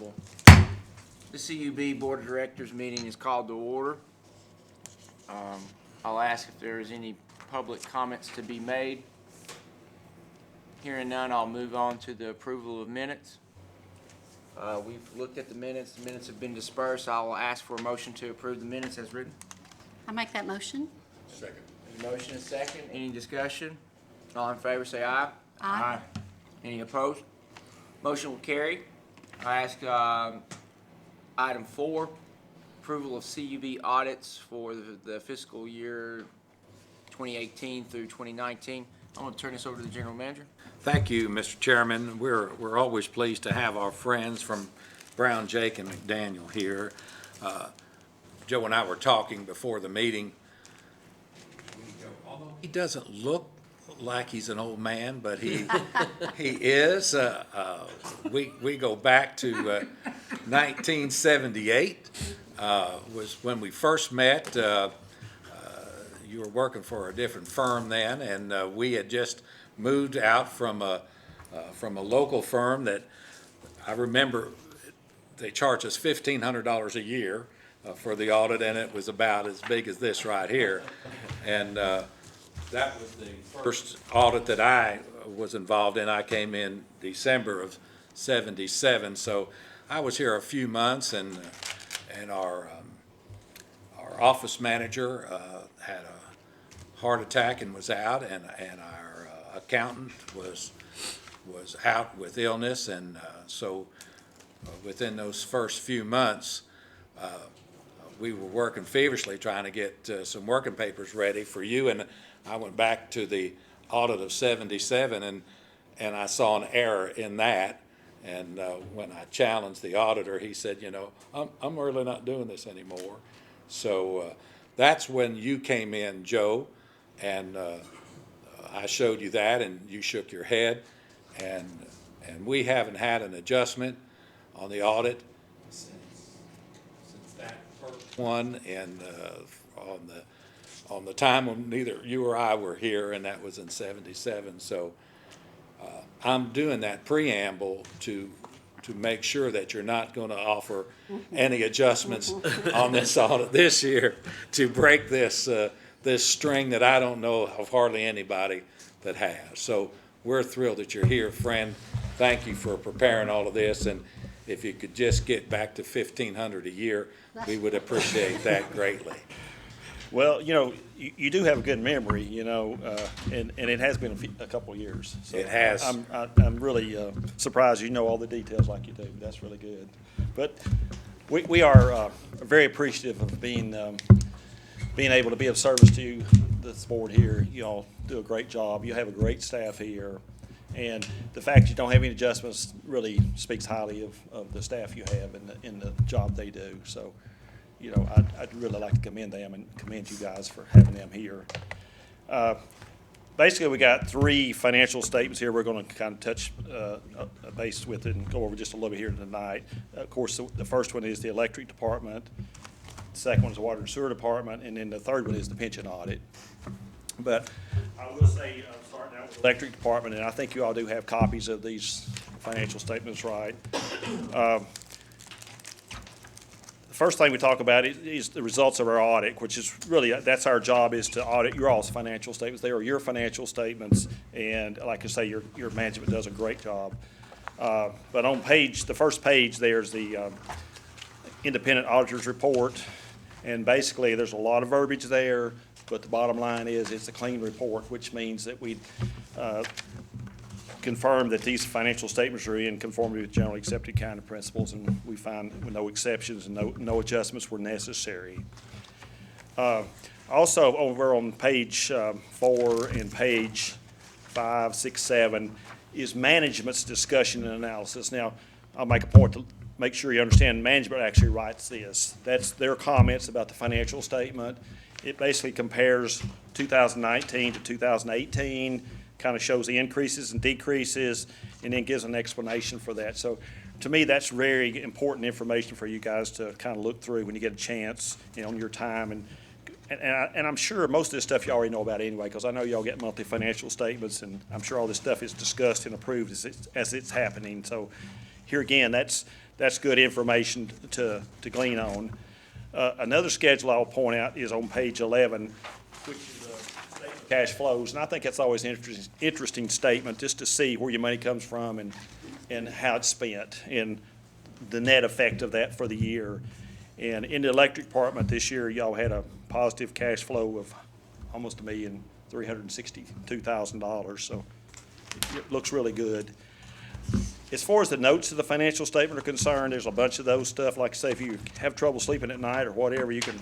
council. The CUB Board of Directors meeting is called to order. I'll ask if there is any public comments to be made. Hearing none, I'll move on to the approval of minutes. We've looked at the minutes. The minutes have been dispersed. I will ask for a motion to approve the minutes as written. I make that motion. Second. There's a motion and a second. Any discussion? All in favor say aye. Aye. Any opposed? Motion will carry. I ask item 4, approval of CUB audits for the fiscal year 2018 through 2019. I'm going to turn this over to the general manager. Thank you, Mr. Chairman. We're always pleased to have our friends from Brown, Jake, and McDaniel here. Joe and I were talking before the meeting. Although he doesn't look like he's an old man, but he is. We go back to 1978 was when we first met. You were working for a different firm then, and we had just moved out from a local firm that I remember they charged us $1,500 a year for the audit, and it was about as big as this right here. And that was the first audit that I was involved in. I came in December of '77, so I was here a few months, and our office manager had a heart attack and was out, and our accountant was out with illness, and so within those first few months, we were working feverishly trying to get some working papers ready for you, and I went back to the audit of '77, and I saw an error in that, and when I challenged the auditor, he said, you know, I'm really not doing this anymore. So that's when you came in, Joe, and I showed you that, and you shook your head, and we haven't had an adjustment on the audit since that first one, and on the time when neither you or I were here, and that was in '77. So I'm doing that preamble to make sure that you're not going to offer any adjustments on this audit this year to break this string that I don't know of hardly anybody that has. So we're thrilled that you're here, friend. Thank you for preparing all of this, and if you could just get back to $1,500 a year, we would appreciate that greatly. Well, you know, you do have a good memory, you know, and it has been a couple of years. So It has. I'm really surprised you know all the details like you do. That's really good. But we are very appreciative of being able to be of service to this board here. You all do a great job. You have a great staff here. And the fact you don't have any adjustments really speaks highly of the staff you have in the job they do. So, you know, I'd really like to commend them and commend you guys for having them here. Basically, we got 3 financial statements here. We're going to kind of touch base with it and go over just a little bit here tonight. Of course, the first one is the electric department. The second one is the water and sewer department, and then the third one is the pension audit. But I will say, starting out with the electric department, and I think you all do have copies of these financial statements, right? The first thing we talk about is the results of our audit, which is really, that's our job, is to audit your all's financial statements. They are your financial statements, and like I say, your management does a great job. But on the first page, there's the independent auditor's report, and basically there's a lot of verbiage there, but the bottom line is it's a clean report, which means that we confirm that these financial statements are in conformity with generally accepted accounting principles, and we find no exceptions and no adjustments were necessary. Also, over on page 4 and page 5, 6, 7 is management's discussion and analysis. Now, I'll make a point to make sure you understand management actually writes this. That's their comments about the financial statement. It basically compares 2019 to 2018, kind of shows the increases and decreases, and then gives an explanation for that. So to me, that's very important information for you guys to kind of look through when you get a chance, you know, on your time. And I'm sure most of this stuff you already know about anyway, because I know y'all get monthly financial statements, and I'm sure all this stuff is discussed and approved as it's happening. So here again, that's that's good information to glean on. Another schedule I'll point out is on page 11, which is statement of cash flows. And I think that's always an interesting statement, just to see where your money comes from and how it's spent and the net effect of that for the year. And in the electric department this year, y'all had a positive cash flow of almost $1,362,000, so it looks really good. As far as the notes of the financial statement are concerned, there's a bunch of those stuff. Like I say, if you have trouble sleeping at night or whatever, you can,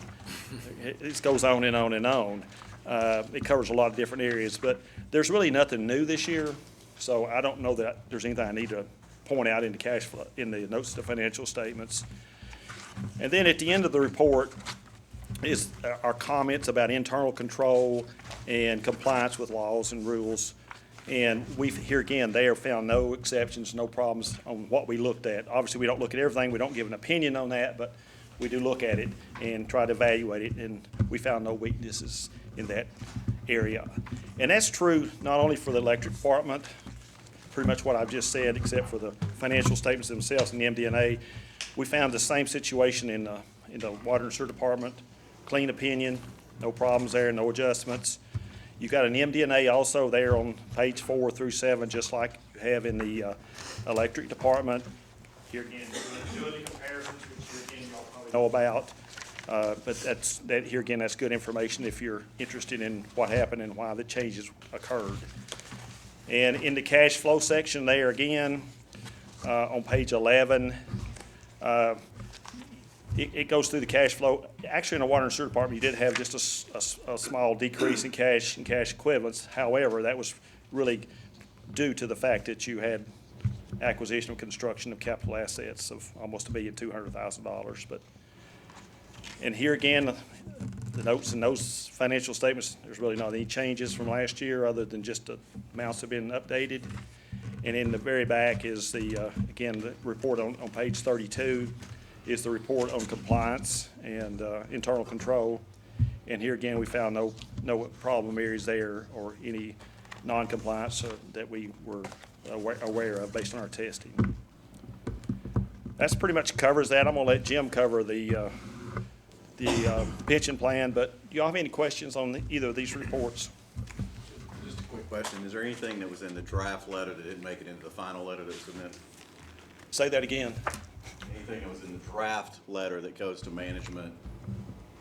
it goes on and on and on. It covers a lot of different areas, but there's really nothing new this year, so I don't know that there's anything I need to point out in the cash flow, in the notes of the financial statements. And then at the end of the report is our comments about internal control and compliance with laws and rules. And we've, here again, they have found no exceptions, no problems on what we looked at. Obviously, we don't look at everything, we don't give an opinion on that, but we do look at it and try to evaluate it, and we found no weaknesses in that area. And that's true not only for the electric department, pretty much what I've just said, except for the financial statements themselves and the MD&A. We found the same situation in the water and sewer department. Clean opinion, no problems there, no adjustments. You've got an MD&A also there on page 4 through 7, just like you have in the electric department. Here again, utility comparisons, which here again y'all probably know about. But here again, that's good information if you're interested in what happened and why the changes occurred. And in the cash flow section there again, on page 11, it goes through the cash flow. Actually, in the water and sewer department, you did have just a small decrease in cash and cash equivalents. However, that was really due to the fact that you had acquisition and construction of capital assets of almost $1,200,000. But, and here again, the notes in those financial statements, there's really not any changes from last year other than just the amounts have been updated. And in the very back is the, again, the report on page 32 is the report on compliance and internal control. And here again, we found no problem areas there or any non-compliance that we were aware of based on our testing. That's pretty much covers that. I'm gonna let Jim cover the pension plan, but do y'all have any questions on either of these reports? Just a quick question. Is there anything that was in the draft letter that didn't make it into the final letter that was submitted? Say that again. Anything that was in the draft letter that goes to management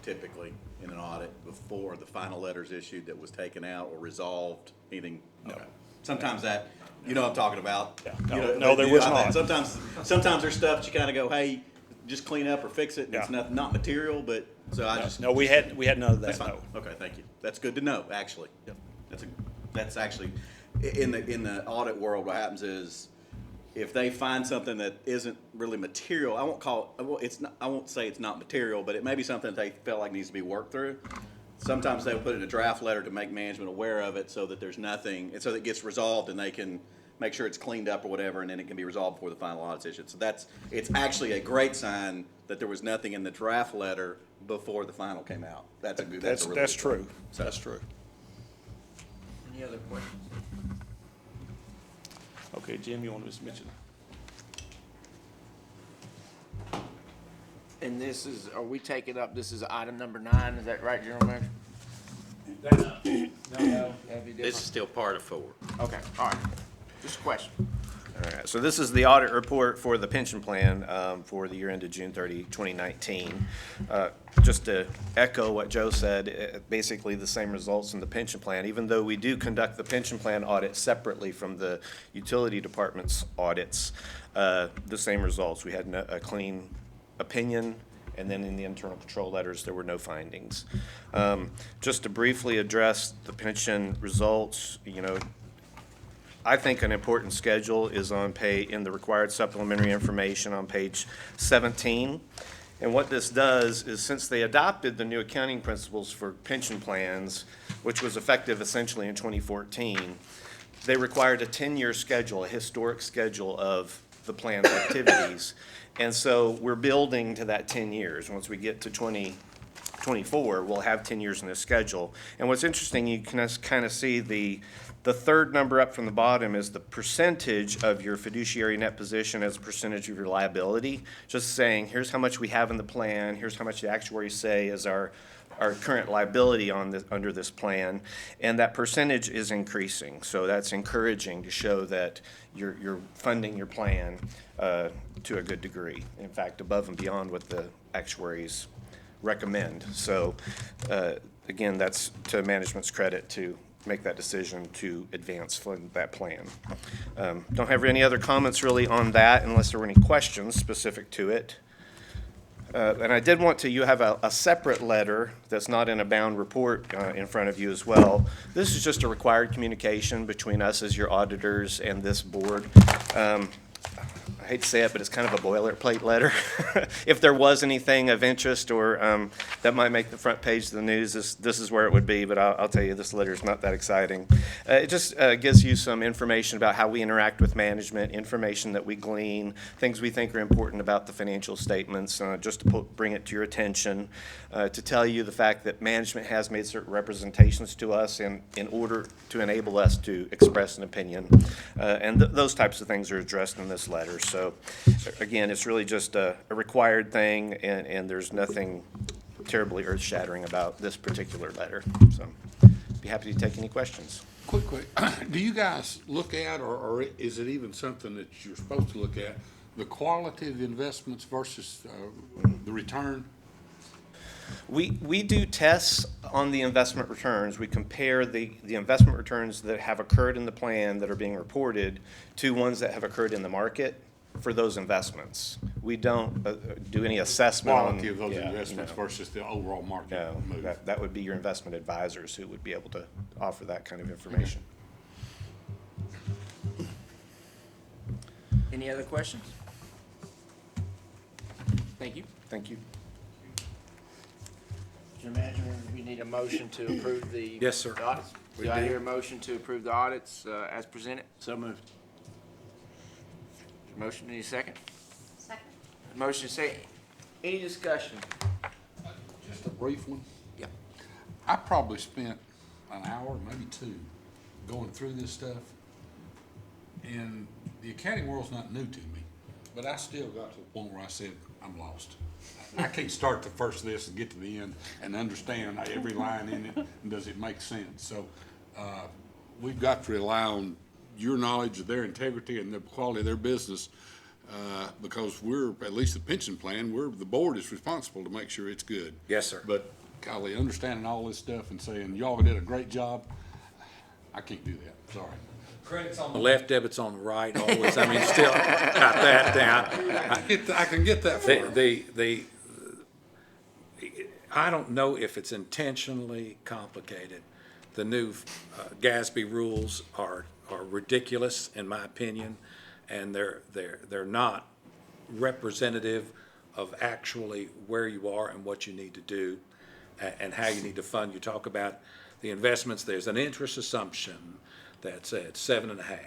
typically in an audit before the final letter's issued that was taken out or resolved? Anything? No. Okay. Sometimes that, you know what I'm talking about. Yeah. You No, know, no, there was not. Sometimes there's stuff that you kind of go, hey, just clean up or fix it. And it's Yeah. not material, but so I just. No, we had none of that, That's fine. no. Okay, thank you. That's good to know, actually. Yep. That's actually, in the audit world, what happens is, if they find something that isn't really material, I won't say it's not material, but it may be something that they feel like needs to be worked through. Sometimes they'll put in a draft letter to make management aware of it so that there's nothing, and so that it gets resolved and they can make sure it's cleaned up or whatever, and then it can be resolved before the final audit's issued. So it's actually a great sign that there was nothing in the draft letter before the final came out. That's a really That's good true. thing. So- That's true. Any other questions? Okay, Jim, you want to just mention? And this is, are we taking up, this is item number 9, is that right, General Manager? No, that'd be This is different. still part of 4. Okay, all right, just a question. All right, so this is the audit report for the pension plan for the year ended June 30, 2019. Just to echo what Joe said, basically the same results in the pension plan, even though we do conduct the pension plan audit separately from the utility department's audits, the same results. We had a clean opinion, and then in the internal control letters, there were no findings. Just to briefly address the pension results, I think an important schedule is in the required supplementary information on page 17. And what this does is, since they adopted the new accounting principles for pension plans, which was effective essentially in 2014, they required a 10-year schedule, a historic schedule of the plan's activities. And so we're building to that 10 years. Once we get to 24 will have 10 years in the schedule. And what's interesting, you can kind of see the third number up from the bottom is the percentage of your fiduciary net position as a percentage of your liability. Just saying, here's how much we have in the plan, here's how much the actuaries say is our current liability on this, under this plan, and that percentage is increasing. So that's encouraging to show that you're funding your plan to a good degree. In fact, above and beyond what the actuaries recommend. So again, that's to management's credit to make that decision to advance fund that plan. Don't have any other comments really on that unless there were any questions specific to it. And I did want to, you have a separate letter that's not in a bound report in front of you as well. This is just a required communication between us as your auditors and this board. I hate to say it, but it's kind of a boilerplate letter. If there was anything of interest or that might make the front page of the news, this is where it would be, but I'll tell you, this letter is not that exciting. It just gives you some information about how we interact with management, information that we glean, things we think are important about the financial statements, just to bring it to your attention, to tell you the fact that management has made certain representations to us in order to enable us to express an opinion. And those types of things are addressed in this letter. So again, it's really just a required thing, and there's nothing terribly earth-shattering about this particular letter. So be happy to take any questions. Quick, do you guys look at, or is it even something that you're supposed to look at, the quality of the investments versus the return? We do tests on the investment returns. We compare the investment returns that have occurred in the plan that are being reported to ones that have occurred in the market for those investments. We don't do any assessment on. Quality of those Yeah, investments no. versus the overall market No, move. that would be your investment advisors who would be able to offer that kind of information. Any other questions? Thank you. Thank you. Mr. Manager, we need a motion to approve the. Yes, sir. the audits. We Do I do. hear a motion to approve the audits as presented? So moved. Motion, any second? Second. Motion second. Any discussion? Just a brief one. Yeah. I probably spent an hour, maybe two, going through this stuff. And the accounting world's not new to me, but I still got to the point where I said, I'm lost. I can't start the first of this and get to the end and understand every line in it, and does it make sense? So, we've got to rely on your knowledge of their integrity and the quality of their business, because we're, at least the pension plan, the board is responsible to make sure it's good. Yes, sir. But golly, understanding all this stuff and saying, y'all did a great job, I can't do that, sorry. Credit's on the left, debit's on the right, always. I mean, still got that down. I can get that for you. I don't know if it's intentionally complicated. The new GASB rules are ridiculous, in my opinion, and they're not representative of actually where you are and what you need to do and how you need to fund. You talk about the investments, there's an interest assumption that's at 7.5.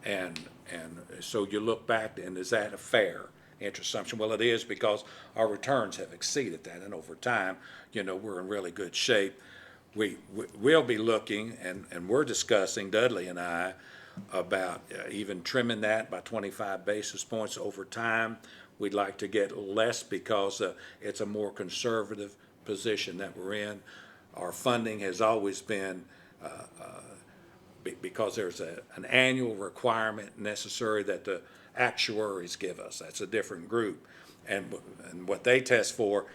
And so you look back, and is that a fair interest assumption? Well, it is, because our returns have exceeded that, and over time, we're in really good shape. We'll be looking, and we're discussing, Dudley and I, about even trimming that by 25 basis points over time. We'd like to get less because it's a more conservative position that we're in. Our funding has always been, because there's an annual requirement necessary that the actuaries give us. That's a different group. And what they test for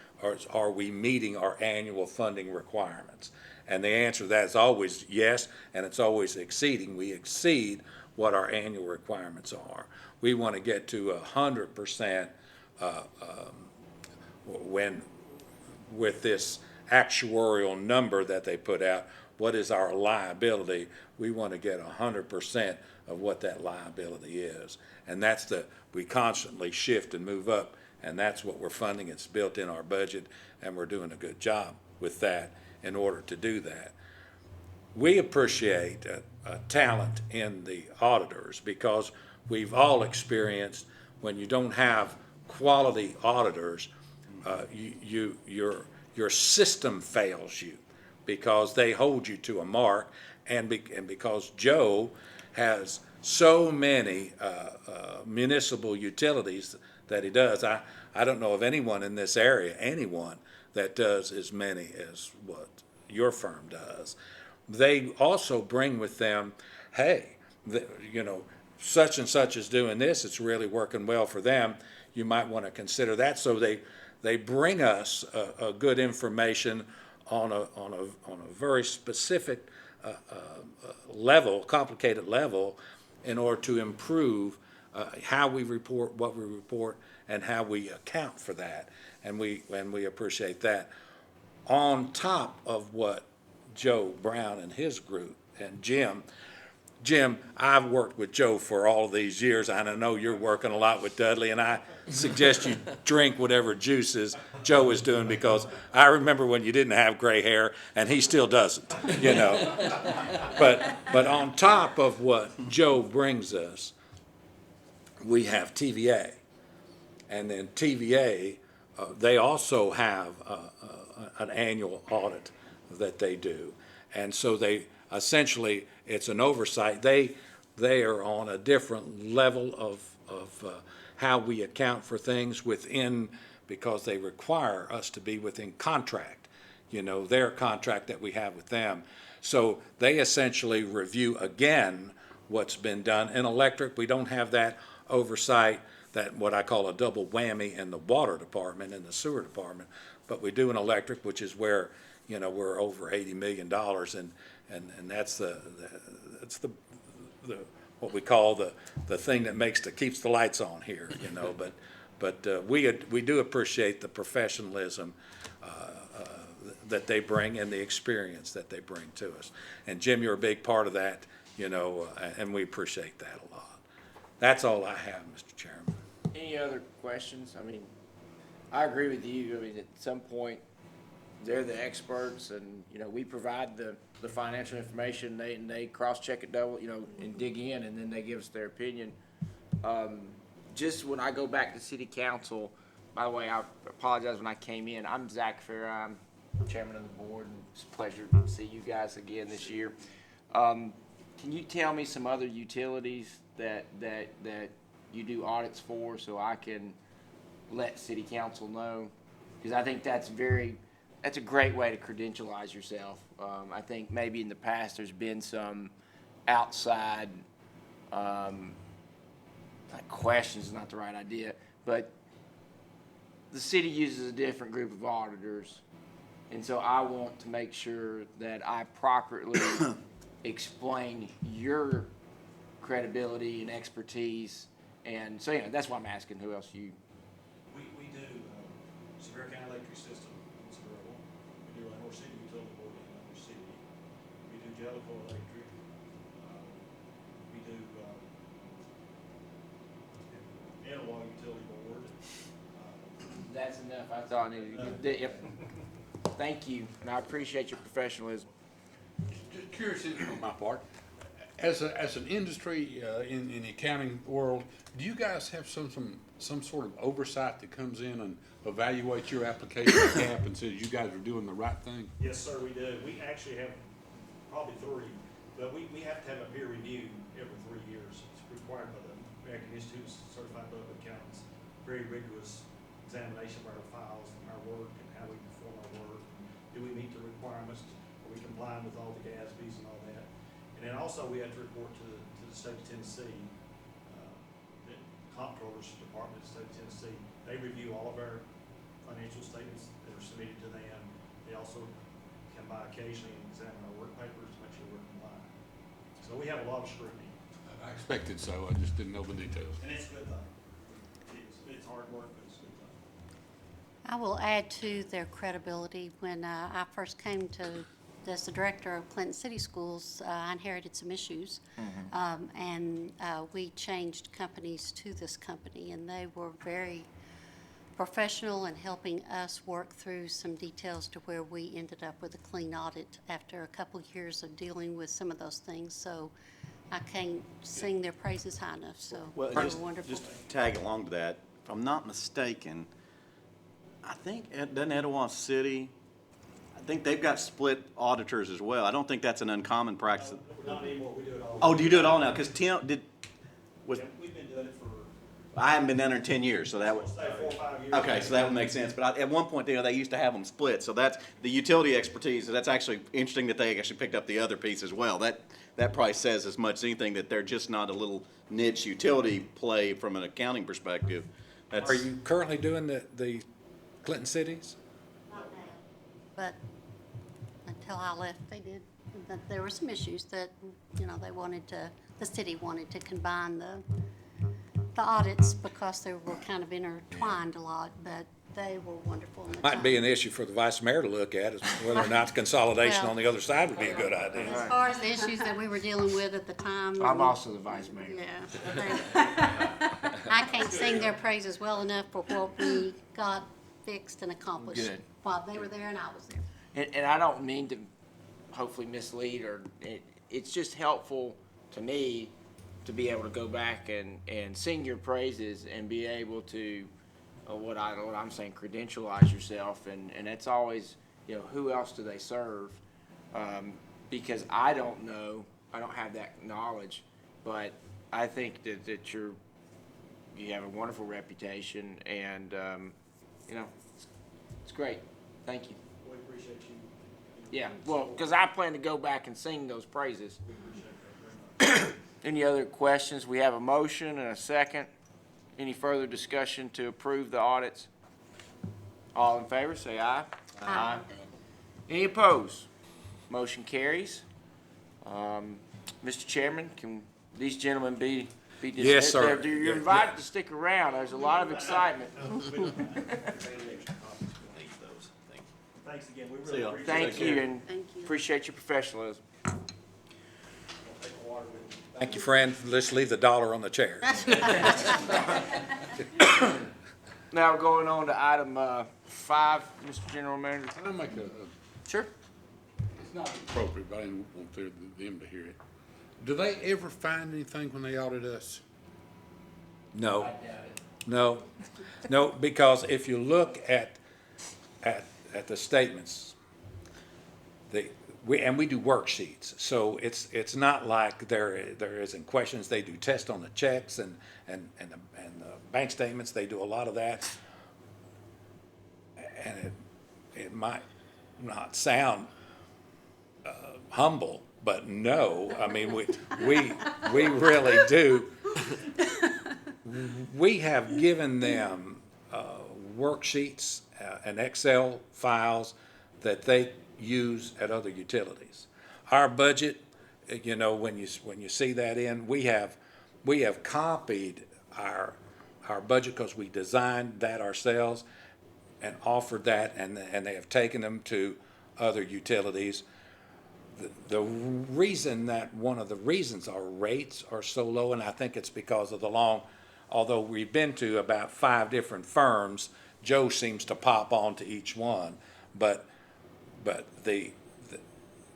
are we meeting our annual funding requirements? And the answer to that is always yes, and it's always exceeding. We exceed what our annual requirements are. We want to get to 100% with this actuarial number that they put out. What is our liability? We want to get 100% of what that liability is. And we constantly shift and move up, and that's what we're funding. It's built in our budget, and we're doing a good job with that in order to do that. We appreciate talent in the auditors, because we've all experienced when you don't have quality auditors, your your system fails you because they hold you to a mark, and because Joe has so many municipal utilities that he does. I don't know of anyone in this area, anyone that does as many as what your firm does. They also bring with them, hey, such and such is doing this, it's really working well for them, you might want to consider that. So they bring us a good information on a very specific level, complicated level, in order to improve how we report, what we report, and how we account for that. And we appreciate that. On top of what Joe Brown and his group, and Jim, I've worked with Joe for all these years, and I know you're working a lot with Dudley, and I suggest you drink whatever juices Joe is doing, because I remember when you didn't have gray hair, and he still doesn't, But on top of what Joe brings us, we have TVA. And then TVA, they also have an annual audit that they do. And so essentially, it's an oversight. They are on a different level of how we account for things within, because they require us to be within contract, their contract that we have with them. So they essentially review again what's been done. In electric, we don't have that oversight, that what I call a double whammy in the water department and the sewer department, but we do in electric, which is where, we're over $80 million, and that's the what we call the thing that keeps the lights on here, but we do appreciate the professionalism that they bring and the experience that they bring to us. And Jim, you're a big part of that, and we appreciate that a lot. That's all I have, Mr. Chairman. Any other questions? I mean, I agree with you. I mean, at some point, they're the experts, and, we provide the financial information, and they cross-check it double, and dig in, and then they give us their opinion. Just when I go back to city council, by the way, I apologize when I came in. I'm Zach Farah. I'm chairman of the board, and it's a pleasure to see you guys again this year. Can you tell me some other utilities that you do audits for, so I can let city council know? Because I think that's a great way to credentialize yourself. I think maybe in the past there's been some outside, questions is not the right idea, but the city uses a different group of auditors, and so I want to make sure that I properly explain your credibility and expertise, and so, that's why I'm asking who else you. We do Sevier County Electric System, Sevier. We do North City Utility Board in North City. We do Jellicoe Electric. We do Etowah Utility Board. That's enough. I thought I needed to. Yep. Thank you, and I appreciate your professionalism. Just curious on my part, as an industry in the accounting world, do you guys have some sort of oversight that comes in and evaluates your application of GAAP and says you guys are doing the right thing? Yes, sir, we do. We actually have probably three, but we have to have a peer review every 3 years. It's required by the American Institute of Certified Public Accountants. Very rigorous examination of our files and our work and how we perform our work. Do we meet the requirements? Are we complying with all the GASBs and all that? And then also we have to report to the state of Tennessee, the comptroller's department of the state of Tennessee. They review all of our financial statements that are submitted to them. They also come by occasionally and examine our work papers to make sure we're compliant. So we have a lot of scrutiny. I expected so, I just didn't know the details. And it's a good thing. It's hard work, but it's a good thing. I will add to their credibility. When I first came as the director of Clinton City Schools, I inherited some issues. And we changed companies to this company, and they were very professional in helping us work through some details to where we ended up with a clean audit after a couple years of dealing with some of those things. So I can't sing their praises high enough, so Well, they were just wonderful. to tag along to that, if I'm not mistaken, I think, doesn't Etowah City I think they've got split auditors as well. I don't think that's an uncommon practice. Not anymore, we do it all. Oh, do you do it all now? Because Tim did, was, We've been doing it for, I haven't been down there in 10 years, so that would, say, 4 or 5 years. okay, so that would make sense. But at one point, they used to have them split. So that's the utility expertise. So that's actually interesting that they actually picked up the other piece as well. That probably says as much as anything that they're just not a little niche utility play from an accounting perspective. That's, Are you currently doing the Clinton cities? But until I left, they did, that there were some issues that, you know, the city wanted to combine the audits because they were kind of intertwined a lot, but they were wonderful in the Might be time. an issue for the vice mayor to look at, is whether or not consolidation Well- on the other side would be a good idea. As far as the issues that we were dealing with at the time. I'm also the vice mayor. Yeah. I can't sing their praises well enough for what we got fixed and accomplished Good. while they were there and I was there. And I don't mean to hopefully mislead it's just helpful to me to be able to go back and sing your praises and be able to, what I'm saying, credentialize yourself. And that's always, you know, who else do they serve? Because I don't know, I don't have that knowledge, but I think that you have a wonderful reputation and, you know, it's great. Thank you. We appreciate you. Yeah, well, because I plan to go back and sing those praises. Any other questions? We have a motion and a second. Any further discussion to approve the audits? All in favor, say aye. Aye. Any opposed? Motion carries. Mr. Chairman, can these gentlemen be dismissed? Yes, sir. You're invited to stick around. There's a lot of excitement. Thanks again, we See really ya. appreciate it. Thank you and Thank you. appreciate your professionalism. Take the water with you. Thank you, friend. Let's leave the dollar on the chair. Now going on to item 5, Mr. General Manager. Can I make Sure. it's not appropriate, but I didn't want them to hear it. Do they ever find anything when they audit us? No. No, because if you look at the statements, we do worksheets, so it's not like there isn't questions. They do tests on the checks and the bank statements. They do a lot of that. And it might not sound humble, but no, I mean, we really do. We have given them worksheets and Excel files that they use at other utilities. Our budget, you know, when you see that in, we have copied our budget because we designed that ourselves and offered that, and they have taken them to other utilities. The reason one of the reasons our rates are so low, and I think it's because of although we've been to about 5 different firms, Joe seems to pop on to each one, but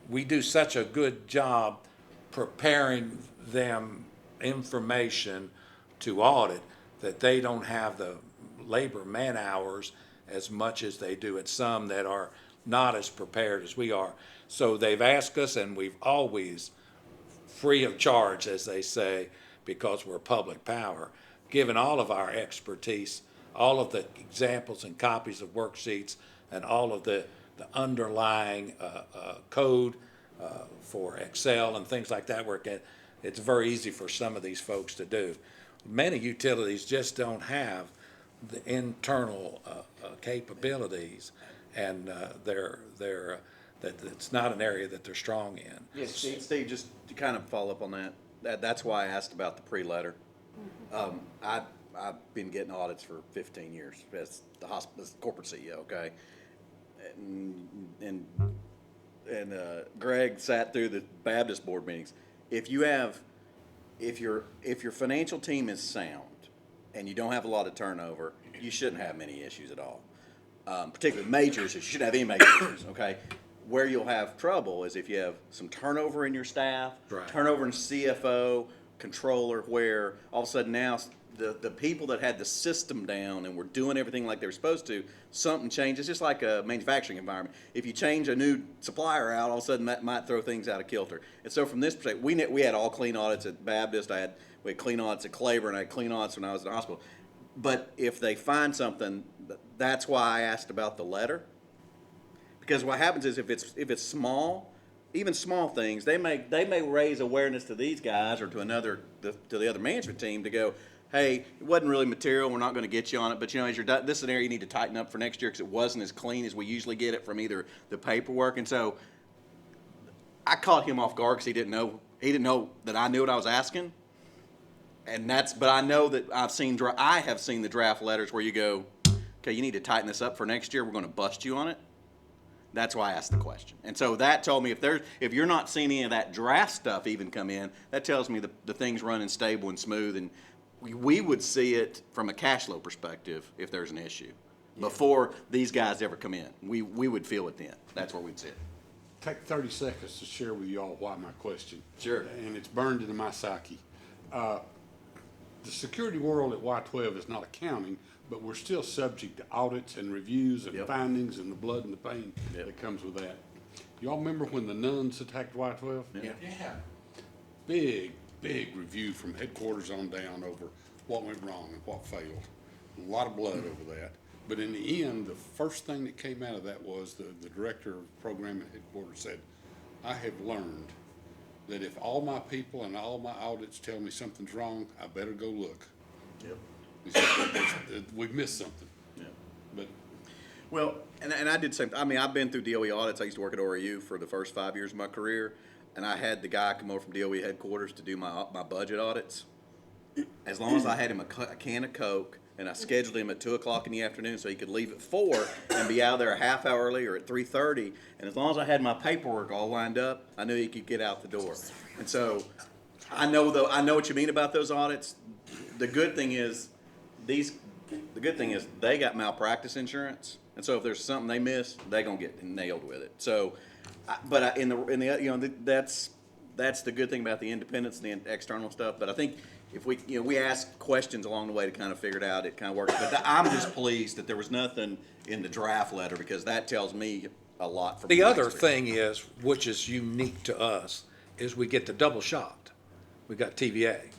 we do such a good job preparing them information to audit that they don't have the labor man hours as much as they do at some that are not as prepared as we are. So they've asked us, and we've always, free of charge, as they say, because we're public power, given all of our expertise, all of the examples and copies of worksheets, and all of the underlying code for Excel and things like that, where it's very easy for some of these folks to do. Many utilities just don't have the internal capabilities, and it's not an area that they're strong in. Yes, Steve, just to kind of follow up on that's why I asked about the pre-letter. I've been getting audits for 15 years as the corporate CEO, okay? And Greg sat through the Baptist board meetings. If your financial team is sound and you don't have a lot of turnover, you shouldn't have many issues at all. Particularly major issues, you shouldn't have any major issues, okay? Where you'll have trouble is if you have some turnover in your staff, Right. turnover in CFO, controller, where all of a sudden now the people that had the system down and were doing everything like they were supposed to, something changes, just like a manufacturing environment. If you change a new supplier out, all of a sudden that might throw things out of kilter. And so from this perspective, we had all clean audits at Baptist, we had clean audits at Claiborne, I had clean audits when I was in the hospital. But if they find something, that's why I asked about the letter. Because what happens is if it's small, even small things, they may raise awareness to these guys or to the other management team to go, hey, it wasn't really material, we're not going to get you on it, but as you're done, this is an area you need to tighten up for next year because it wasn't as clean as we usually get it from either the paperwork. And so I caught him off guard because he didn't know that I knew what I was asking. But I know that I have seen the draft letters where you go, okay, you need to tighten this up for next year, we're going to bust you on it. That's why I asked the question. And so that told me if you're not seeing any of that draft stuff even come in, that tells me the thing's running stable and smooth. And we would see it from a cash flow perspective if there's an issue. Before these guys ever come in, we would feel it then. That's where we'd see it. Take 30 seconds to share with y'all why my question. Sure. And it's burned into my psyche. The security world at Y-12 is not accounting, but we're still subject to audits and reviews and Yep. findings and the blood and the pain Yep. that comes with that. Y'all remember when the nuns attacked Y-12? Yeah. Big review from headquarters on down over what went wrong and what failed. A lot of blood over that. But in the end, the first thing that came out of that was the director of program at headquarters said, I have learned that if all my people and all my audits tell me something's wrong, I better go look. Yep. He said, we've missed something. Yeah. But Well, and I did same. I mean, I've been through DOE audits. I used to work at ORU for the first 5 years of my career, and I had the guy come over from DOE headquarters to do my budget audits. As long as I had him a can of Coke, and I scheduled him at 2:00 in the afternoon so he could leave at 4 and be out of there a half hour early or at 3:30, and as long as I had my paperwork all lined up, I knew he could get out the door. And so, I know what you mean about those audits. The good thing is they got malpractice insurance, and so if there's something they miss, they gonna get nailed with it. So, that's the good thing about the independence and the external stuff. But I think if we ask questions along the way to kind of figure it out, it kind of works. But I'm just pleased that there was nothing in the draft letter because that tells me a lot. From The my other experience. thing is, which is unique to us, is we get the double shot. We got TVA,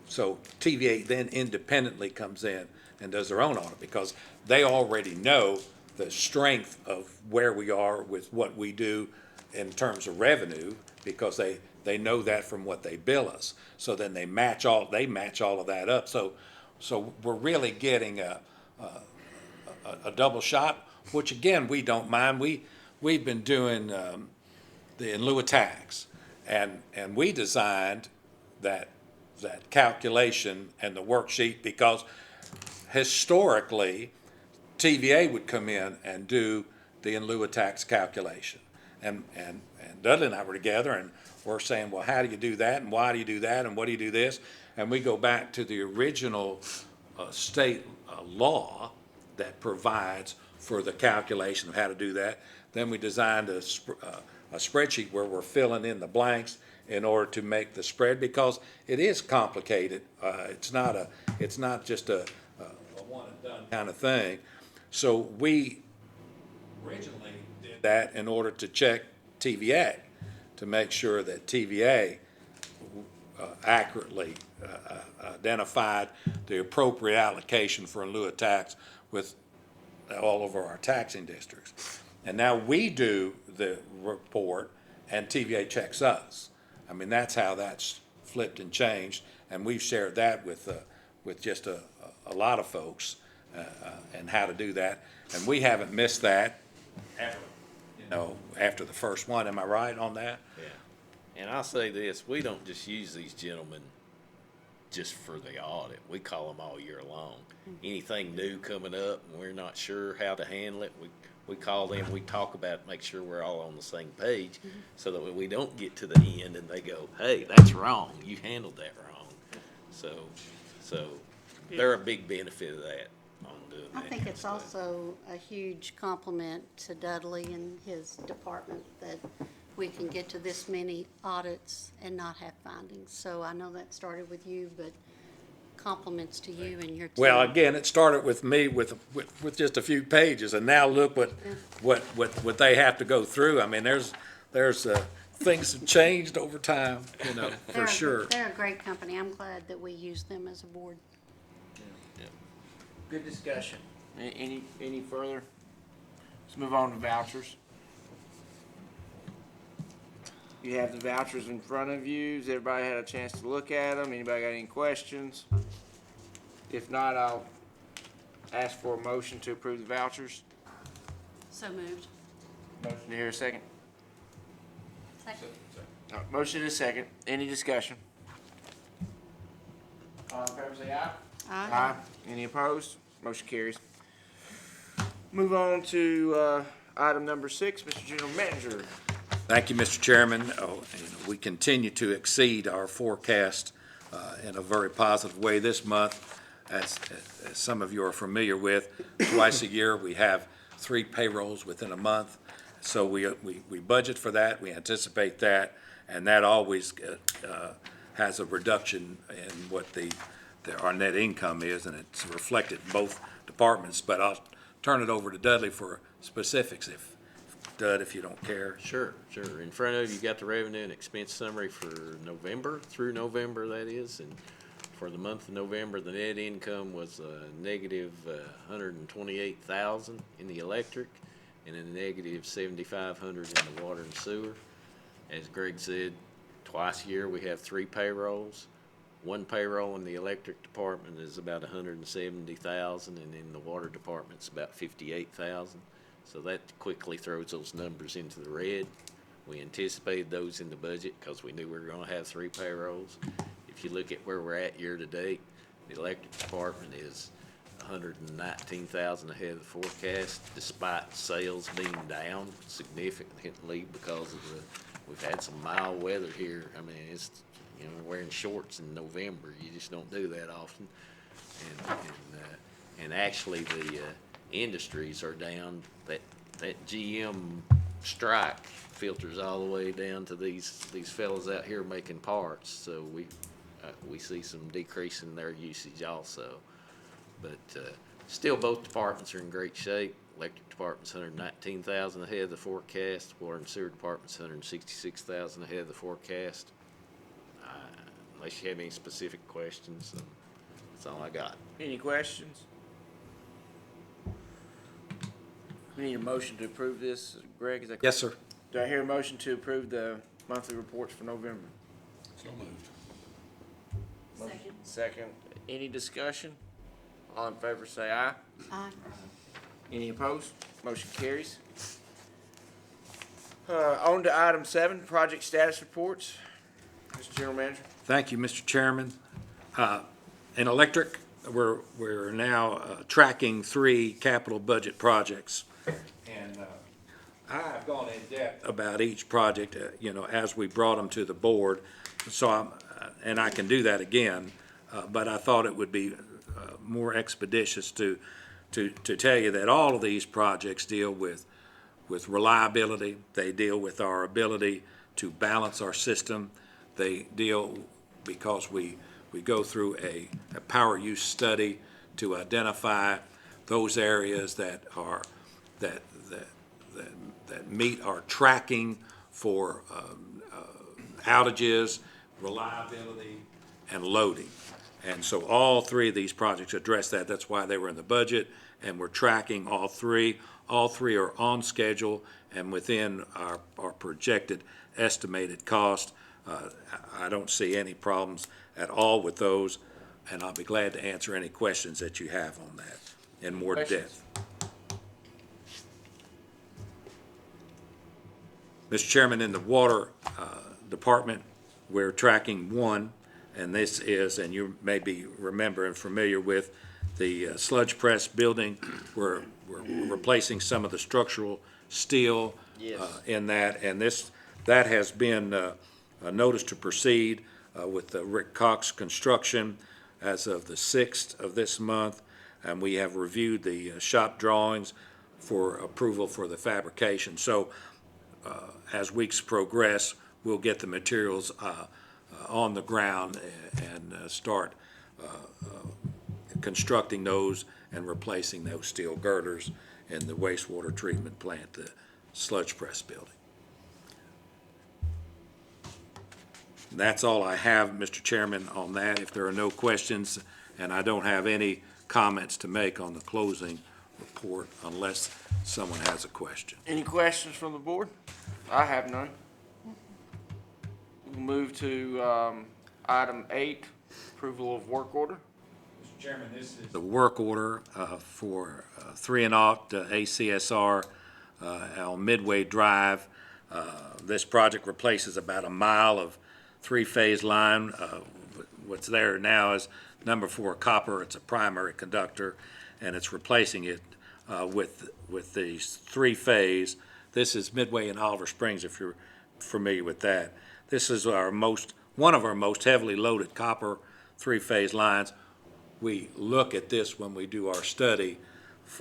so TVA then independently comes in and does their own audit because they already know the strength of where we are with what we do in terms of revenue because they know that from what they bill us. So then they match all of that up. So we're really getting a double shot, which again, we don't mind. We've been doing the in lieu of tax, and we designed that calculation and the worksheet because historically, TVA would come in and do the in lieu of tax calculation. And Dudley and I were together and we're saying, well, how do you do that? And why do you do that? And what do you do this? And we go back to the original state law that provides for the calculation of how to do that. Then we designed a spreadsheet where we're filling in the blanks in order to make the spread because it is complicated. It's not just a one and done kind of thing. So we originally did that in order to check TVA to make sure that TVA accurately identified the appropriate allocation for in lieu of tax with all over our taxing districts. And now we do the report and TVA checks us. I mean, that's how that's flipped and changed, and we've shared that with just a lot of folks and how to do that. And we haven't missed that ever, after the first one. Am I right on that? Yeah. And I'll say this, we don't just use these gentlemen just for the audit. We call them all year long. Anything new coming up and we're not sure how to handle it, we call them, we talk about it, make sure we're all on the same page so that when we don't get to the end and they go, hey, that's wrong, you handled that wrong. So they're a big benefit of that on doing I that. think it's stuff. also a huge compliment to Dudley and his department that we can get to this many audits and not have findings. So I know that started with you, but compliments to you and your team. Well, again, it started with me with just a few pages, and now look what they have to go through. I mean, there's things have changed over time, you know, for They're- sure. They're a great company. I'm glad that we use them as a board. Good discussion. Any further? Let's move on to vouchers. You have the vouchers in front of you. Has everybody had a chance to look at them? Anybody got any questions? If not, I'll ask for a motion to approve the vouchers. So moved. Motion to hear a second. Second. Motion is second. Any discussion? All in favor say aye. Aye. Any opposed? Motion carries. Move on to item number 6, Mr. General Manager. Thank you, Mr. Chairman. We continue to exceed our forecast in a very positive way this month. As some of you are familiar with, twice a year, we have 3 payrolls within a month. So we budget for that, we anticipate that, and that always has a reduction in what our net income is, and it's reflected in both departments. But I'll turn it over to Dudley for specifics, if you don't care. Sure. In front of you, you got the revenue and expense summary for November, through November, that is. And for the month of November, the net income was negative $128,000 in the electric and a negative $7,500 in the water and sewer. As Greg said, twice a year we have 3 payrolls. 1 payroll in the electric department is about $170,000, and in the water department's about $58,000. So that quickly throws those numbers into the red. We anticipated those in the budget because we knew we were going to have 3 payrolls. If you look at where we're at year to date, the electric department is $119,000 ahead of the forecast, despite sales being down significantly because of we've had some mild weather here. I mean, it's, you know, we're wearing shorts in November. You just don't do that often. And actually the industries are down. That GM strike filters all the way down to these fellas out here making parts. So we see some decrease in their usage also. But still, both departments are in great shape. Electric department's $119,000 ahead of the forecast. Water and sewer department's $166,000 ahead of the forecast. Unless you have any specific questions, that's all I got. Any questions? We need a motion to approve this. Greg, is that correct? Yes, sir. Do I hear a motion to approve the monthly reports for November? So moved. Second. Any discussion? All in favor say aye. Aye. Any opposed? Motion carries. On to item 7, project status reports. Mr. General Manager. Thank you, Mr. Chairman. In electric, we're now tracking 3 capital budget projects. And I've gone in depth about each project, as we brought them to the board. So and I can do that again, but I thought it would be more expeditious to tell you that all of these projects deal with reliability. They deal with our ability to balance our system. They deal because we go through a power use study to identify those areas that meet our tracking for outages, reliability, and loading. And so all 3 of these projects address that. That's why they were in the budget, and we're tracking all 3. All 3 are on schedule and within our projected estimated cost. I don't see any problems at all with those, and I'll be glad to answer any questions that you have on that in more depth. Mr. Chairman, in the water department, we're tracking 1, and this is, and you may be remember and familiar with, the sludge press building. We're replacing some of the structural steel in that, and that has been a notice to proceed with the Rick Cox Construction as of the 6th of this month, and we have reviewed the shop drawings for approval for the fabrication. So as weeks progress, we'll get the materials on the ground and start constructing those and replacing those steel girders in the wastewater treatment plant, the sludge press building. That's all I have, Mr. Chairman, on that. If there are no questions, and I don't have any comments to make on the closing report unless someone has a question. Any questions from the board? I have none. We'll move to item 8, approval of work order. Mr. Chairman, this is the work order for 3 and Ought ACSR on Midway Drive. This project replaces about a mile of 3-phase line. What's there now is number 4 copper. It's a primary conductor, and it's replacing it with these 3-phase. This is Midway in Oliver Springs, if you're familiar with that. This is one of our most heavily loaded copper 3-phase lines. We look at this when we do our study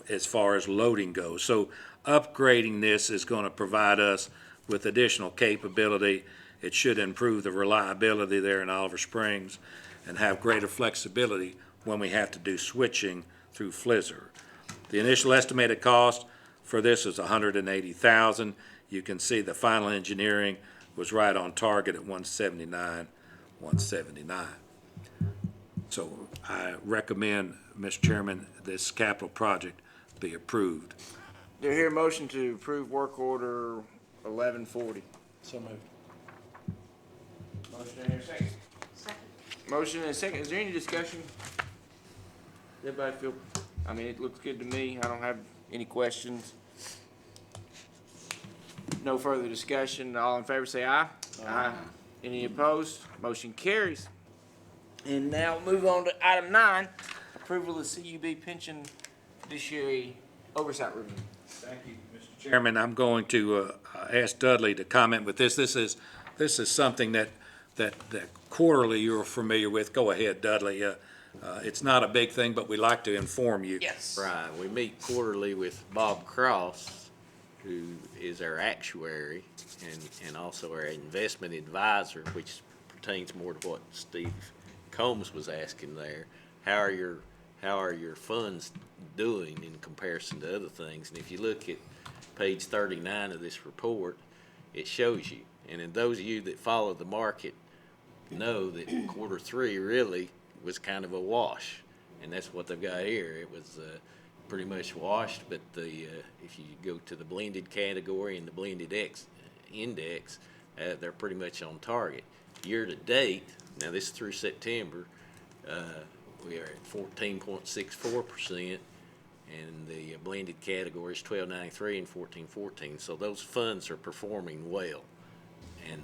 as far as loading goes. So upgrading this is going to provide us with additional capability. It should improve the reliability there in Oliver Springs and have greater flexibility when we have to do switching through Flizzer. The initial estimated cost for this is $180,000. You can see the final engineering was right on target at $179,179. So I recommend, Mr. Chairman, this capital project be approved. Do I hear a motion to approve work order 1140? So moved. Motion and a second. Motion and a second. Is there any discussion? Everybody feel, it looks good to me. I don't have any questions. No further discussion. All in favor say aye. Aye. Any opposed? Motion carries. And now move on to item 9, approval of CUB pension fiduciary oversight review. Thank you, Mr. Chairman. I'm going to ask Dudley to comment with this. This is something that quarterly you're familiar with. Go ahead, Dudley. It's not a big thing, but we like to inform you. Yes. Right, we meet quarterly with Bob Cross, who is our actuary and also our investment advisor, which pertains more to what Steve Combs was asking there. How are your funds doing in comparison to other things? And if you look at page 39 of this report, it shows you. And in those of you that follow the market know that quarter 3 really was kind of a wash, and that's what they've got here. It was pretty much washed, but if you go to the blended category and the blended index, they're pretty much on target. Year to date, now this is through September, we are at 14.64%, and the blended category is 12.93 and 14.14. So those funds are performing well, and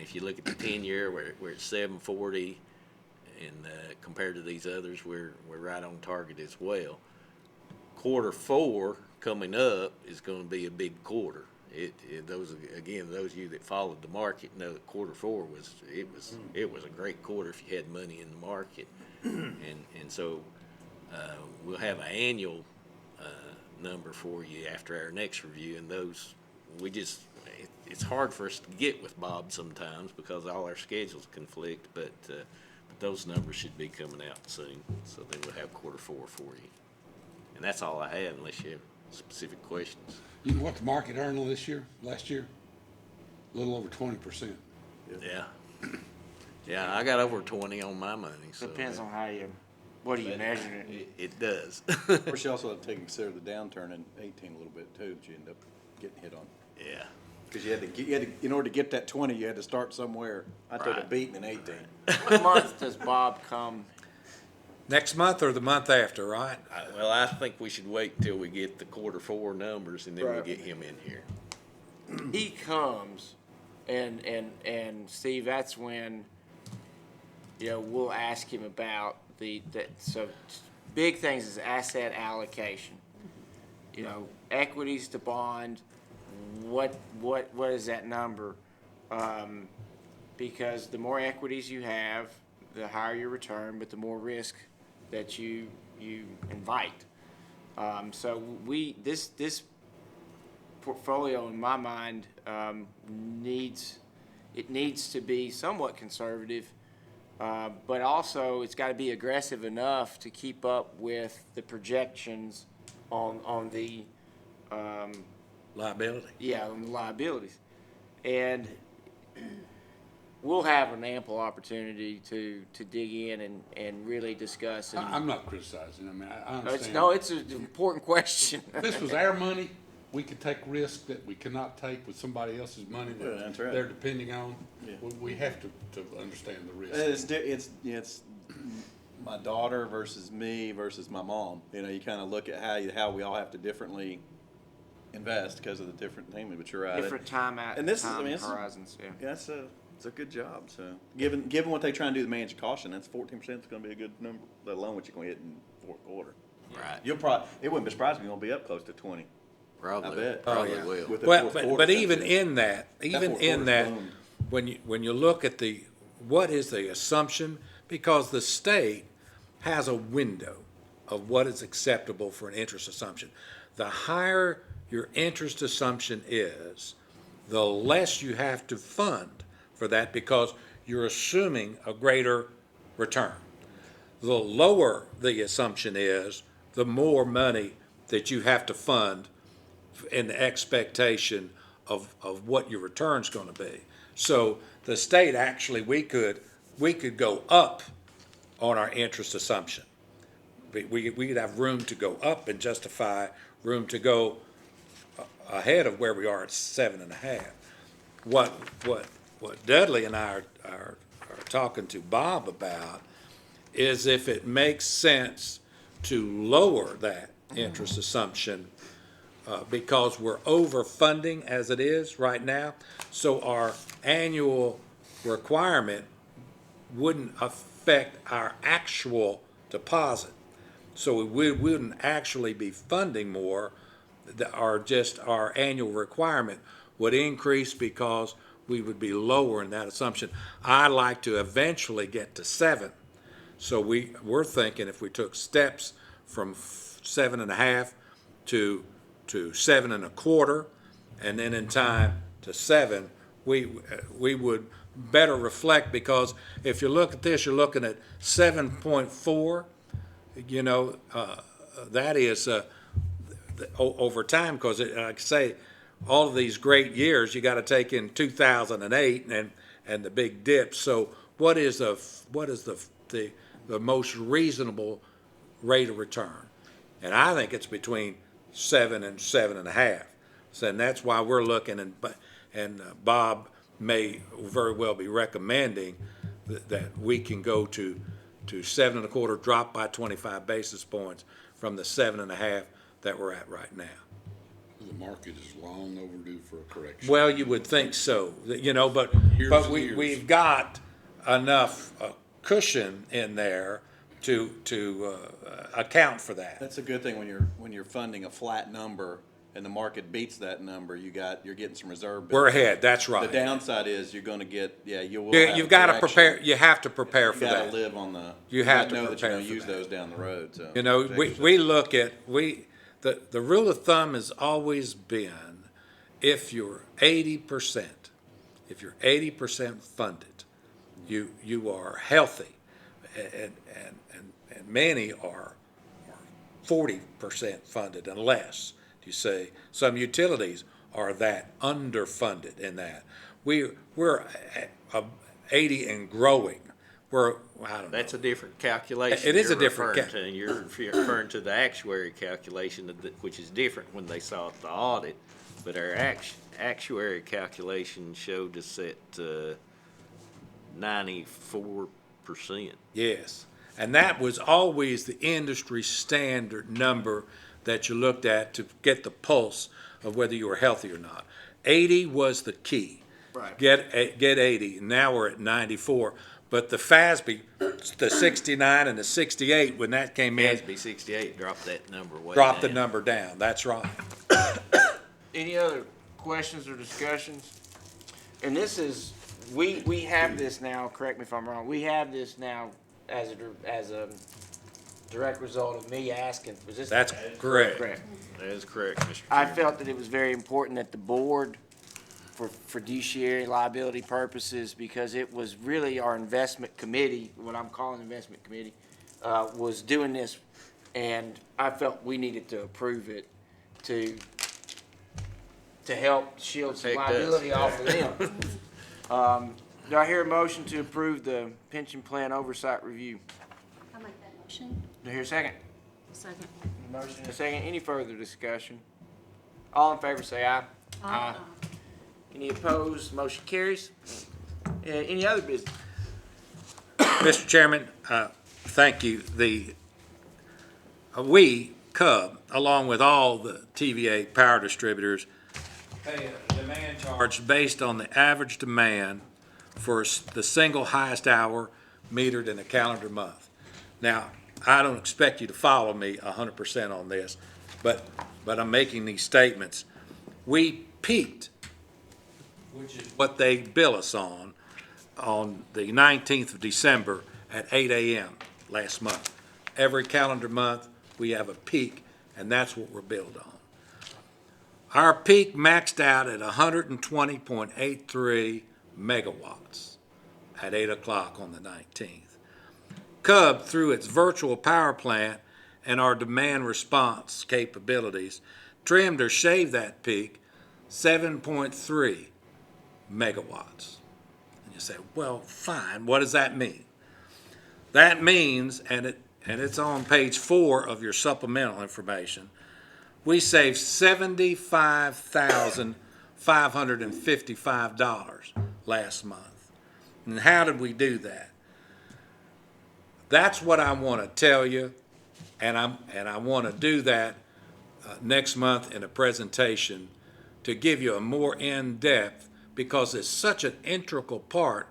if you look at the 10-year, we're at 7.40. And compared to these others, we're right on target as well. Quarter 4 coming up is going to be a big quarter. Those of you that followed the market know that quarter 4 was a great quarter if you had money in the market, and so we'll have an annual number for you after our next review. And those it's hard for us to get with Bob sometimes because all our schedules conflict, but those numbers should be coming out soon, so then we'll have quarter 4 for you. And that's all I have, unless you have specific questions. You know what the market earned last year? A little over 20%. Yeah. Yeah, I got over 20 on my money, so. Depends on what are you measuring it? It does. Of course, you also have to take and consider the downturn in 18 a little bit too, that you end up getting hit on. Yeah. Because you had to, in order to get that 20, you had to start somewhere. I took a Right. beating in 18. What month does Bob come? Next month or the month after, right? Well, I think we should wait until we get the quarter 4 numbers, and then we'll Right. get him in here. He comes, and Steve, that's when, we'll ask him about so big things is asset allocation. Equities to bond, what is that number? Because the more equities you have, the higher your return, but the more risk that you invite. So this portfolio, in my mind, needs to be somewhat conservative, But also, it's gotta be aggressive enough to keep up with the projections on the, Liability. on the liabilities. And we'll have an ample opportunity to dig in and really discuss. And I'm not criticizing, I mean, I understand. it's an important question. If this was our money, we could take risks that we cannot take with somebody else's money Yeah, that's that right. they're depending on. Yeah. We have to understand the risk. It's my daughter versus me versus my mom. You know, you kind of look at how we all have to differently invest because of the different thing, but you're right. Different time And this is, I time mean, it's horizons, yeah. Yeah, it's a good job. So given what they try and do to manage caution, that's 14% is going to be a good number, let alone what you're going to hit in fourth quarter. Right. It wouldn't be surprising if you're going to be up close to 20. I Probably, bet. probably yeah. will. With the Well, fourth but quarter even coming in that, even fourth in that, quarter's boom. when you look at what is the assumption, because the state has a window of what is acceptable for an interest assumption. The higher your interest assumption is, the less you have to fund for that because you're assuming a greater return. The lower the assumption is, the more money that you have to fund in the expectation of what your return's gonna be. So the state actually, we could go up on our interest assumption. We could have room to go up and justify room to go ahead of where we are at 7.5. What Dudley and I are talking to Bob about is if it makes sense to lower that interest assumption because we're overfunding as it is right now. So our annual requirement wouldn't affect our actual deposit. So we wouldn't actually be funding more, our annual requirement would increase because we would be lowering that assumption. I'd like to eventually get to 7. So we're thinking if we took steps from 7.5 to 7.25, and then in time to 7, we would better reflect, because if you look at this, you're looking at 7.4. You know, that is over time, because like I say, all of these great years, you got to take in 2008 and the big dip. So what is the most reasonable rate of return? And I think it's between 7 and 7.5. So, and that's why we're looking, and Bob may very well be recommending that we can go to 7.25, drop by 25 basis points from the 7.5 that we're at right now. The market is long overdue for a correction. Well, you would think so, you know, but Years and years. we've got enough cushion in there to account for that. That's a good thing when you're funding a flat number and the market beats that number. You're getting some reserve. We're built in. ahead, that's The right. downside is you're going to get you will. You've got to prepare, you have to prepare for You got that. to live on the. You have gotta to know that you're prepare going to for use that. those down the road. So You know, protect we yourself. look at, the rule of thumb has always been, if you're 80% funded, you are healthy, and many are 40% funded and less. You say some utilities are that underfunded in that. We're 80 and growing. I don't know. That's a different calculation. It is a you're different referring to, and you're referring to the actuary calculation, which is different when they saw the audit. But our actuary calculation showed us at 94%. Yes, and that was always the industry standard number that you looked at to get the pulse of whether you were healthy or not. 80 was the key. Right. Get 80. Now we're at 94. But the FASB, the 69 and the 68, when that came in, SB 68 dropped that number way dropped the down. number down. That's right. Any other questions or discussions? And this is, we have this now, correct me if I'm wrong, we have this now as a direct result of me asking, was this? That's correct. Correct. That is correct, Mr. I Chairman. felt that it was very important that the board for fiduciary liability purposes, because it was really our investment committee, what I'm calling investment committee, was doing this, and I felt we needed to approve it to help shield some Protect us, liability off of them. Do I hear a motion to approve the pension plan oversight review? I'll make that motion. Do I hear a second? Second. Motion and a second. Any further discussion? All in favor say aye. Aye. Any opposed? Motion carries. Any other business? Mr. Chairman, thank you. We, Cub, along with all the TVA power distributors, pay a demand charge based on the average demand for the single highest hour metered in a calendar month. Now, I don't expect you to follow me 100% on this, but I'm making these statements. We peaked, which is what they bill us on the 19th of December at 8 a.m. last month. Every calendar month, we have a peak, and that's what we're billed on. Our peak maxed out at 120.83 megawatts at 8 o'clock on the 19th. Cub, through its virtual power plant and our demand response capabilities, trimmed or shaved that peak 7.3 megawatts. And you say, well, fine, what does that mean? That means, and it's on page 4 of your supplemental information, we saved $75,555 last month. And how did we do that? That's what I want to tell you, and I want to do that next month in a presentation to give you a more in-depth, because it's such an integral part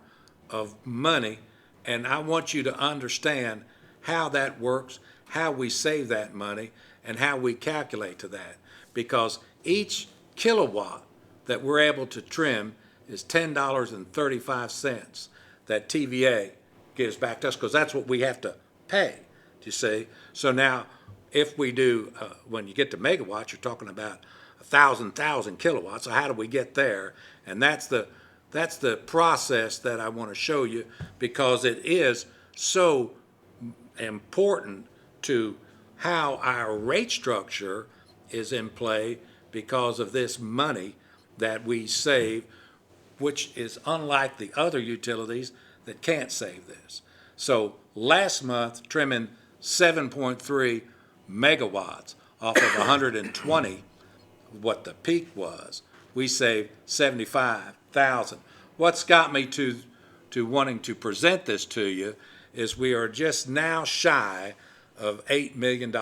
of money, and I want you to understand how that works, how we save that money, and how we calculate to that. Because each kilowatt that we're able to trim is $10.35 that TVA gives back to us, because that's what we have to pay, you see. So now, if we do, when you get to megawatts, you're talking about 1,000 kilowatts. So how do we get there? And that's the process that I want to show you, because it is so important to how our rate structure is in play because of this money that we save, which is unlike the other utilities that can't save this. So last month, trimming 7.3 megawatts off of 120, what the peak was, we saved $75,000. What's got me to wanting to present this to you is we are just now shy of $8 million.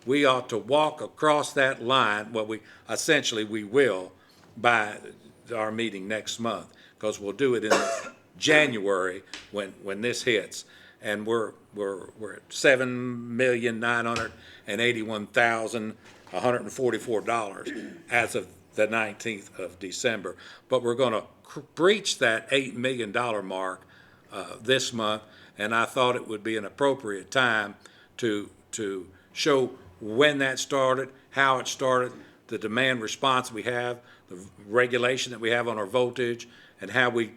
We ought to walk across that line, well, we will by our meeting next month, because we'll do it in January when this hits, and we're at $7,981,144 as of the 19th of December. But we're going to breach that $8 million mark this month, and I thought it would be an appropriate time to show when that started, how it started, the demand response we have, the regulation that we have on our voltage, and how we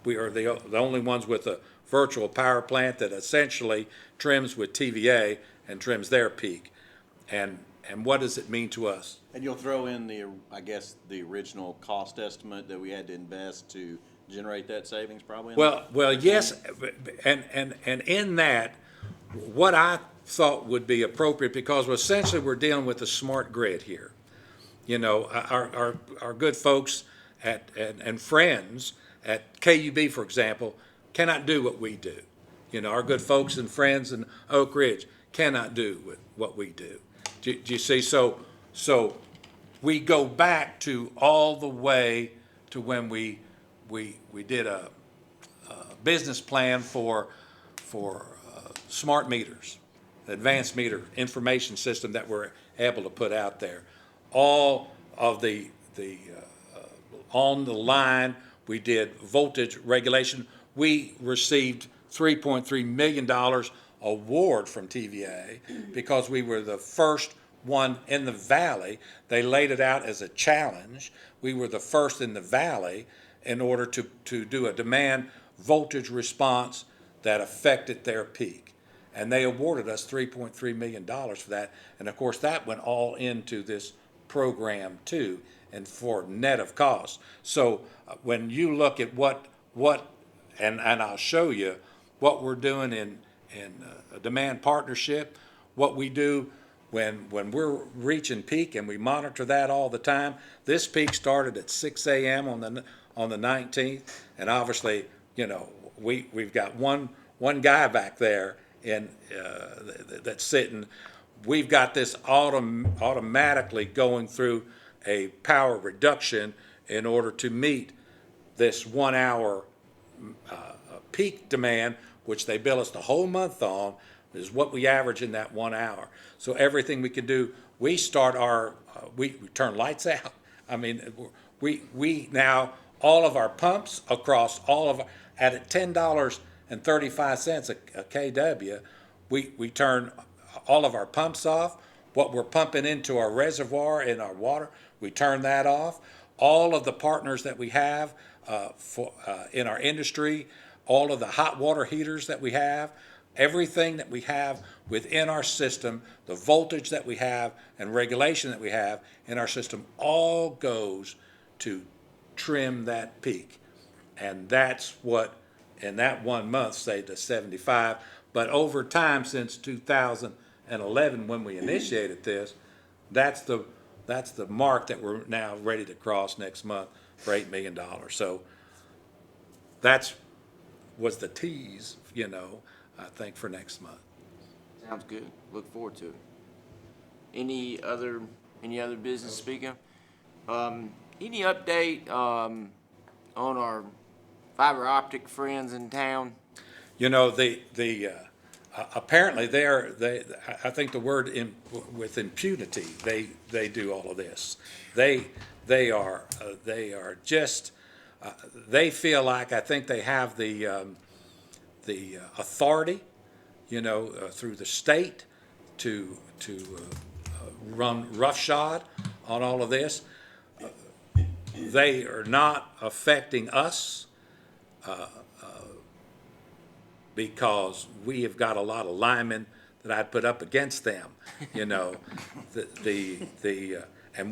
are the only ones with a virtual power plant that essentially trims with TVA and trims their peak. And what does it mean to us? And you'll throw in the original cost estimate that we had to invest to generate that savings, probably? Well, yes, and in that, what I thought would be appropriate, because essentially we're dealing with a smart grid here. You know, our good folks and friends at KUB, for example, cannot do what we do. You know, our good folks and friends in Oak Ridge cannot do what we do. Do you see? So we go back to all the way to when we did a business plan for smart meters, advanced meter information system that we're able to put out there. All of the on the line, we did voltage regulation. We received $3.3 million award from TVA because we were the first one in the valley. They laid it out as a challenge. We were the first in the valley in order to do a demand voltage response that affected their peak. And they awarded us $3.3 million for that. And of course, that went all into this program too, and for net of cost. So when you look at and I'll show you what we're doing in a demand partnership, what we do when we're reaching peak, and we monitor that all the time. This peak started at 6 a.m. on the 19th, and obviously, we've got one guy back there that's sitting. We've got this automatically going through a power reduction in order to meet this 1 hour peak demand, which they bill us the whole month on, is what we average in that 1 hour. So everything we can do, we start we turn lights out. I mean, we now, all of our pumps across at $10.35 a kW, we turn all of our pumps off. What we're pumping into our reservoir in our water, we turn that off. All of the partners that we have in our industry, all of the hot water heaters that we have, everything that we have within our system, the voltage that we have and regulation that we have in our system, all goes to trim that peak. And that's what, in that 1 month, saved us 75. But over time, since 2011, when we initiated this, that's the mark that we're now ready to cross next month for $8 million. So was the tease, I think, for next month. Sounds good. Look forward to it. Any other business speaking? Any update on our fiber optic friends in town? Apparently I think the word with impunity, they do all of this. They are just, they feel like, I think they have the authority, through the state to run roughshod on all of this. They are not affecting us because we have got a lot of linemen that I'd put up against them, and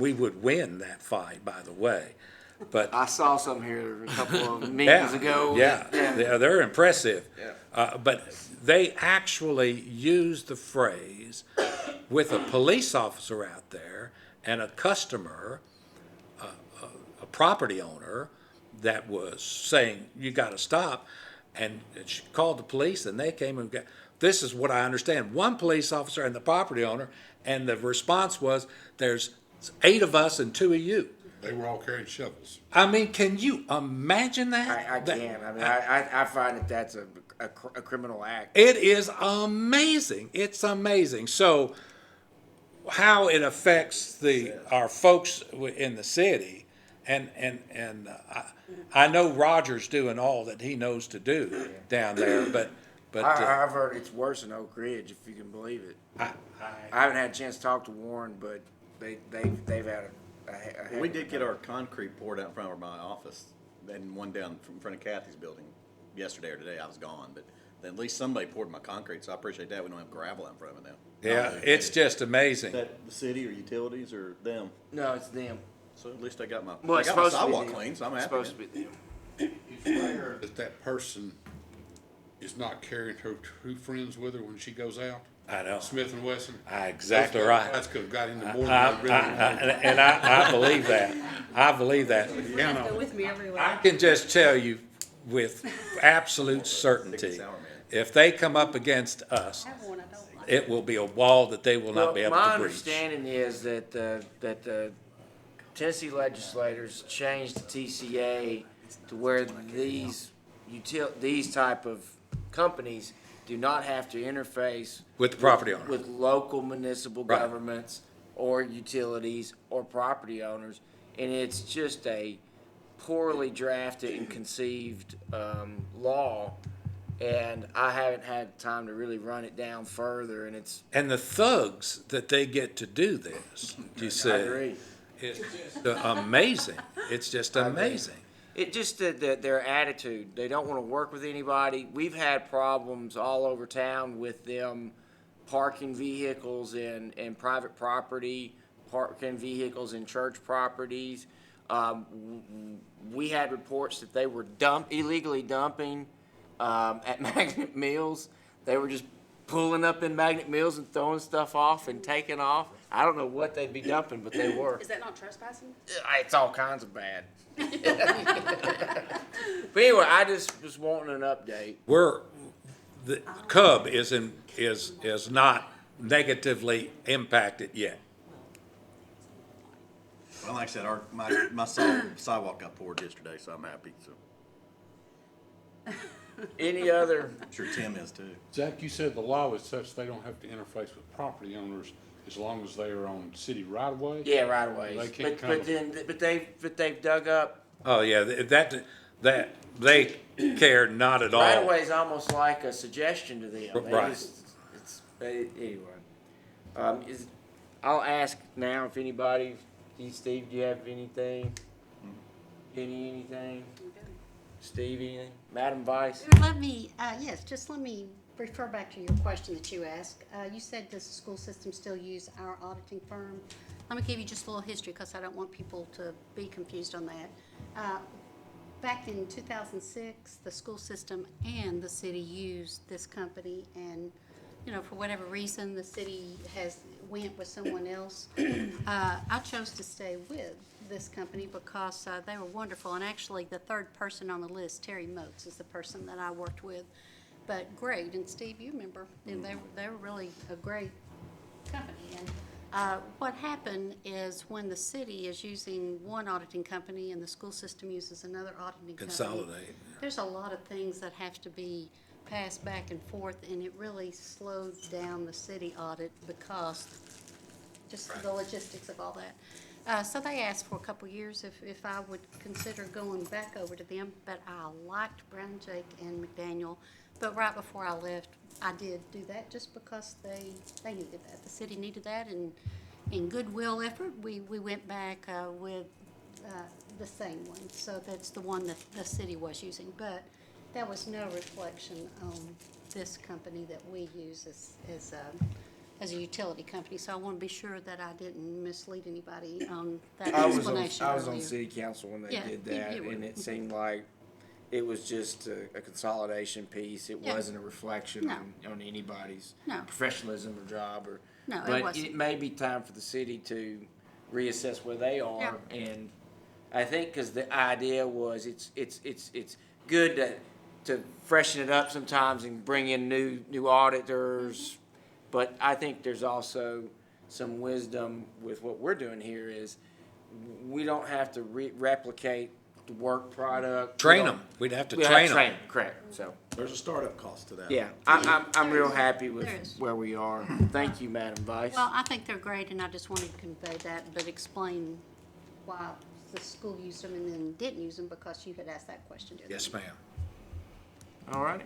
we would win that fight, by the way. But I saw some here a couple of meetings ago. Yeah, they're impressive. But they actually use the phrase with a police officer out there and a customer, a property owner that was saying, you got to stop. And she called the police, and they came and this is what I understand. One police officer and the property owner, and the response was, there's 8 of us and 2 of you. They were all carrying shovels. I mean, can you imagine that? I can. I mean, I find that that's a criminal act. It is amazing. It's amazing. So how it affects our folks in the city, and I know Roger's doing all that he knows to do down there, but I've heard it's worse in Oak Ridge, if you can believe it. I haven't had a chance to talk to Warren, but they've had a We did get our concrete poured out in front of my office, and one down in front of Kathy's building yesterday or today. I was gone, but at least somebody poured my concrete, so I appreciate that. We don't have gravel out in front of it now. yeah, it's just amazing. Is that the city or utilities or them? No, it's them. So at least I got my, Well, I it's got my supposed to be sidewalk them. clean, so I'm It's happy. supposed to be them. It's rare that person is not carrying her 2 friends with her when she goes out. I know. Smith and Wesson. Exactly right. That's could have got into more than I believe that. I believe that. Go with me everywhere. I can just tell you with absolute certainty, if they come up against us, I have one I don't like. it will be a wall that they will not be able My to breach. understanding is that the Tennessee legislators changed the TCA to where these type of companies do not have to interface With the property owner. with local municipal Right. governments or utilities or property owners, and it's just a poorly drafted and conceived law and I haven't had time to really run it down further, and it's, And the thugs that they get to do this, you I see, agree. it's just amazing. It's just I agree. amazing. It just their attitude. They don't want to work with anybody. We've had problems all over town with them parking vehicles in private property, parking vehicles in church properties. We had reports that they were illegally dumping at Magnet Mills. They were just pulling up in Magnet Mills and throwing stuff off and taking off. I don't know what they'd be dumping, but they were. Is that not trespassing? It's all kinds of bad. But anyway, I just was wanting an update. The Cub is not negatively impacted yet. Well, like I said, my sidewalk got poured yesterday, so I'm happy, so. Any other? I'm sure Tim is too. Zach, you said the law is such they don't have to interface with property owners as long as they are on city right of way? Yeah, right away. They can't But they've dug up. Oh, yeah, that they care not at all. Right away is almost like a suggestion to them. They Right. Anyway, I'll ask now if anybody. Steve, do you have anything? Anything? Steve, anything? Madam Vice? Let me, just let me refer back to your question that you asked. You said, does the school system still use our auditing firm? Let me give you just a little history, because I don't want people to be confused on that. Back in 2006, the school system and the city used this company, and, for whatever reason, the city went with someone else. I chose to stay with this company because they were wonderful, and actually, the third person on the list, Terry Moats, is the person that I worked with. But great, and Steve, you remember, and they were really a great company. And what happened is when the city is using one auditing company and the school system uses another auditing company. Consolidate. There's a lot of things that have to be passed back and forth, and it really slowed down the city audit because just the logistics of all that. So they asked for a couple years if I would consider going back over to them, but I liked Brown, Jake, and McDaniel. But right before I left, I did do that just because they needed that. The city needed that, and in goodwill effort, we went back with the same one. So that's the one that the city was using. But that was no reflection on this company that we use as a utility company. So I want to be sure that I didn't mislead anybody on that explanation I was on earlier. city council when they Yeah, did you that, were. and it seemed like it was just a consolidation piece. It Yeah. wasn't a reflection No. on anybody's No. professionalism or job. No, it but wasn't. it may be time for the city to reassess where they are, and I think because the idea was it's good to freshen it up sometimes and bring in new auditors. But I think there's also some wisdom with what we're doing here is we don't have to replicate the work product. Train them. We'd have to We have train to them. train them, correct. So, There's a startup cost to that. yeah, I'm real happy with There is. where we are. Thank you, Madam Vice. Well, I think they're great, and I just wanted to convey that, but explain why the school used them and then didn't use them, because you had asked that question, didn't you? Yes, ma'am. All right.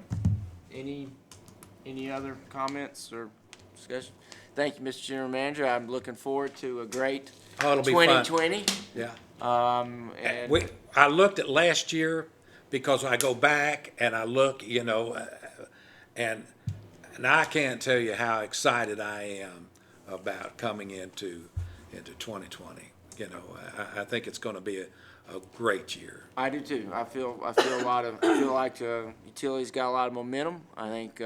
Any other comments or discussion? Thank you, Mr. General Manager. I'm looking forward to a great Oh, it'll be fun. 2020. Yeah. And I looked at last year because I go back and I look, and I can't tell you how excited I am about coming into 2020. I think it's going to be a great year. I do too. I feel like utilities got a lot of momentum. I think we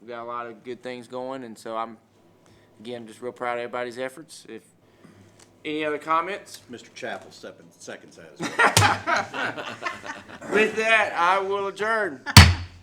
got a lot of good things going, and so I'm again just real proud of everybody's efforts. If any other comments? Mr. Chappell seconds that as well. With that, I will adjourn.